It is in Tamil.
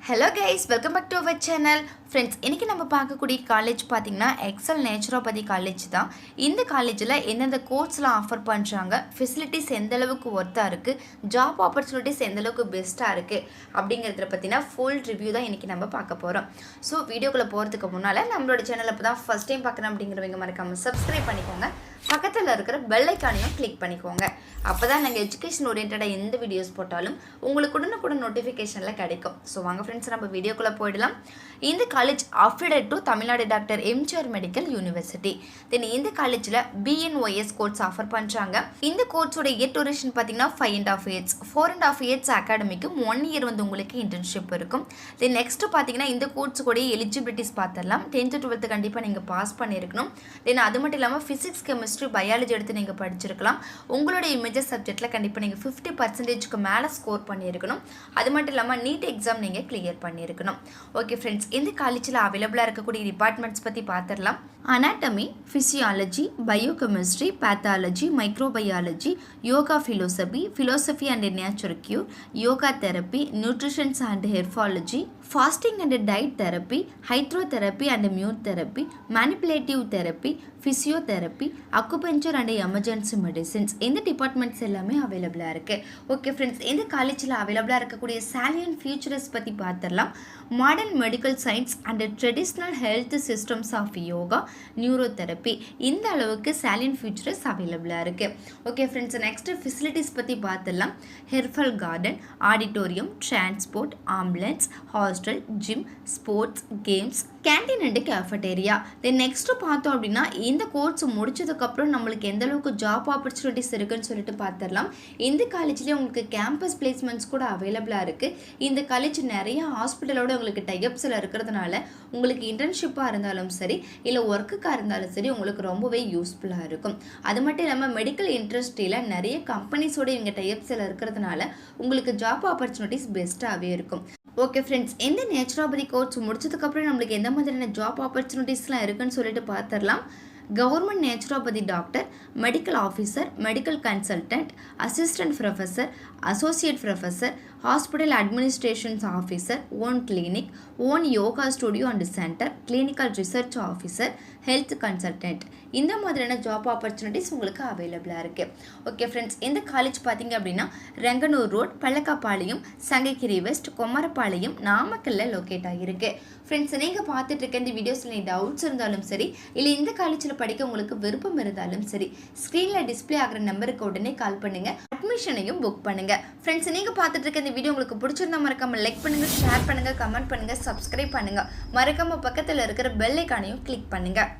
Hello guys, welcome back to our channel. Friends, இன்னைக்கு நம்ம பார்க்கக்கூடிய காலேஜ் பாத்தீங்கன்னா எக்ஸல் நேச்சுரோபதி காலேஜ் தான். இந்த காலேஜ்ல என்னென்ன கோர்ஸ்லாம் ஆஃபர் பண்றாங்க, ஃபெசிலிட்டிஸ் எந்த அளவுக்கு வர்த்தா இருக்கு, ஜாப் ஆப்பர்ச்சுனிட்டிஸ் எந்த அளவுக்கு பெஸ்டா இருக்கு அப்படிங்கறத பத்தின ஃபுல் ரிவ்யூ தான் இன்னைக்கு நம்ம பார்க்க போறோம். சோ வீடியோக்குள்ள போறதுக்கு முன்னால நம்மளோட சேனலை இப்பதான் ஃபர்ஸ்ட் டைம் பார்க்கணும் அப்படிங்கறவங்க மறக்காம Subscribe பண்ணிக்கோங்க. பக்கத்துல இருக்கிற பெல் ஐகானையும் கிளிக் பண்ணிக்கோங்க. அப்பதான் நாங்க எஜுகேஷன் ஓரியன்டடா எந்த வீடியோஸ் போட்டாலும் உங்களுக்கு உடனுக்குடன் நோட்டிஃபிகேஷன்ல கிடைக்கும். சோ வாங்க ஃப்ரெண்ட்ஸ் நம்ம வீடியோக்குள்ள போய்டலாம். இந்த college affiliated to Tamil Nadu doctor MGR medical university. Then இந்த காலேஜ்ல BNYS கோர்ஸ் ஆஃபர் பண்றாங்க. இந்த கோர்ஸோட இயர் டியூரேஷன் பாத்தீங்கன்னா 5.5 years, 4.5 years அகாடமிக்கு 1 year வந்து உங்களுக்கு இன்டர்ன்ஷிப் இருக்கும். தென் நெக்ஸ்ட் பாத்தீங்கன்னா இந்த கோர்ஸ் கூட எலிஜிபிலிட்டிஸ் பார்த்தறலாம். 10th 12th கண்டிப்பா நீங்க பாஸ் பண்ணியிருக்கணும். தென் அது மட்டும் இல்லாம பிசிக்ஸ் கெமிஸ்ட்ரி பயாலஜி எடுத்து நீங்க படிச்சிருக்கலாம். உங்களோட இமேஜஸ் சப்ஜெக்ட்ல கண்டிப்பா நீங்க 50%க்கு மேல ஸ்கோர் பண்ணியிருக்கணும். அது மட்டும் இல்லாம நீட் எக்ஸாம் நீங்க கிளியர் பண்ணியிருக்கணும். ஓகே ஃப்ரெண்ட்ஸ், இந்த காலேஜ்ல அவைலபிளா இருக்கக்கூடிய டிபார்ட்மெண்ட்ஸ் பத்தி பார்த்தறலாம். anatomy, physiology, biochemistry, pathology, microbiology, yoga philosophy and nature cure, yoga therapy, nutrition and herbology, fasting and diet therapy, hydrotherapy and mute therapy, manipulative therapy, physiotherapy, acupuncture and emergency medicines. இந்த டிபார்ட்மெண்ட்ஸ் எல்லாமே அவைலபிளா இருக்கு. ஓகே ஃப்ரெண்ட்ஸ், இந்த காலேஜ்ல அவைலபிளா இருக்கக்கூடிய salient features பத்தி பார்த்தறலாம். Modern medical science and traditional health systems of yoga, neurotherapy, இந்த அளவுக்கு salient features அவைலபிளா இருக்கு. ஓகே ஃப்ரெண்ட்ஸ், நெக்ஸ்ட் ஃபெசிலிட்டிஸ் பத்தி பார்த்தறலாம். Herbal garden, auditorium, transport, ambulance, hostel, gym, sports, games, canteen and cafeteria. Then next பார்த்தோம் அப்படின்னா இந்த கோர்ஸ் முடிச்சதுக்கு அப்புறம் நம்மளுக்கு எந்த அளவுக்கு ஜாப் ஆப்பர்ச்சுனிட்டிஸ் இருக்குன்னு சொல்லிட்டு பார்த்தறலாம். இந்த காலேஜ்லயே உங்களுக்கு கேம்பஸ் பிளேஸ்மெண்ட்ஸ் கூட அவைலபிளா இருக்கு. இந்த காலேஜ் நிறைய ஹாஸ்பிட்டலோட உங்களுக்கு டைப்ஸ்ல இருக்கிறதுனால உங்களுக்கு இன்டர்ன்ஷிப்பா இருந்தாலும் சரி இல்ல ஒர்க்குக்கா இருந்தாலும் சரி உங்களுக்கு ரொம்பவே யூஸ்ஃபுல்லா இருக்கும். அது மட்டும் இல்லாம மெடிக்கல் இண்டஸ்ட்ரியில நிறைய கம்பெனிஸோட இவங்க டைப்ஸ்ல இருக்கிறதுனால உங்களுக்கு ஜாப் ஆப்பர்ச்சுனிட்டிஸ் பெஸ்ட்டாவே இருக்கும். ஓகே ஃப்ரெண்ட்ஸ், இந்த நேச்சுரோபதி கோர்ஸ் முடிச்சதுக்கு அப்புறம் நம்மளுக்கு எந்த மாதிரியான ஜாப் ஆப்பர்ச்சுனிட்டிஸ்லாம் இருக்குன்னு சொல்லிட்டு பார்த்தறலாம். Government naturopathy doctor, medical officer, medical consultant, assistant professor, associate professor, hospital administrations officer, own clinic, own yoga studio and centre, clinical research officer, health consultant, இந்த மாதிரியான ஜாப் ஆப்பர்ச்சுனிட்டிஸ் உங்களுக்கு அவைலபிளாக இருக்குது. ஓகே ஃப்ரெண்ட்ஸ், இந்த காலேஜ் பார்த்தீங்க அப்படின்னா ரெங்கனூர் ரோட், பள்ளக்காப்பாளையம், சங்ககிரி வெஸ்ட், கொமரப்பாளையம், நாமக்கல்ல லொக்கேட் ஆகிருக்கு. ஃப்ரெண்ட்ஸ், நீங்கள் பார்த்துட்டு இருக்க இந்த வீடியோஸில் டவுட்ஸ் இருந்தாலும் சரி இல்லை இந்த காலேஜில் படிக்க உங்களுக்கு விருப்பம் இருந்தாலும் சரி ஸ்க்ரீனில் டிஸ்பிளே ஆகிற நம்பருக்கு உடனே கால் பண்ணுங்கள், அட்மிஷனையும் புக் பண்ணுங்கள். ஃப்ரெண்ட்ஸ், நீங்கள் பார்த்துட்டு இருக்க இந்த வீடியோ உங்களுக்கு பிடிச்சிருந்தா மறக்காம லைக் பண்ணுங்கள், ஷேர் பண்ணுங்கள், கமெண்ட் பண்ணுங்கள், சப்ஸ்கிரைப் பண்ணுங்கள். மறக்காம பக்கத்தில் இருக்கிற பெல் ஐகானையும் கிளிக் பண்ணுங்கள்.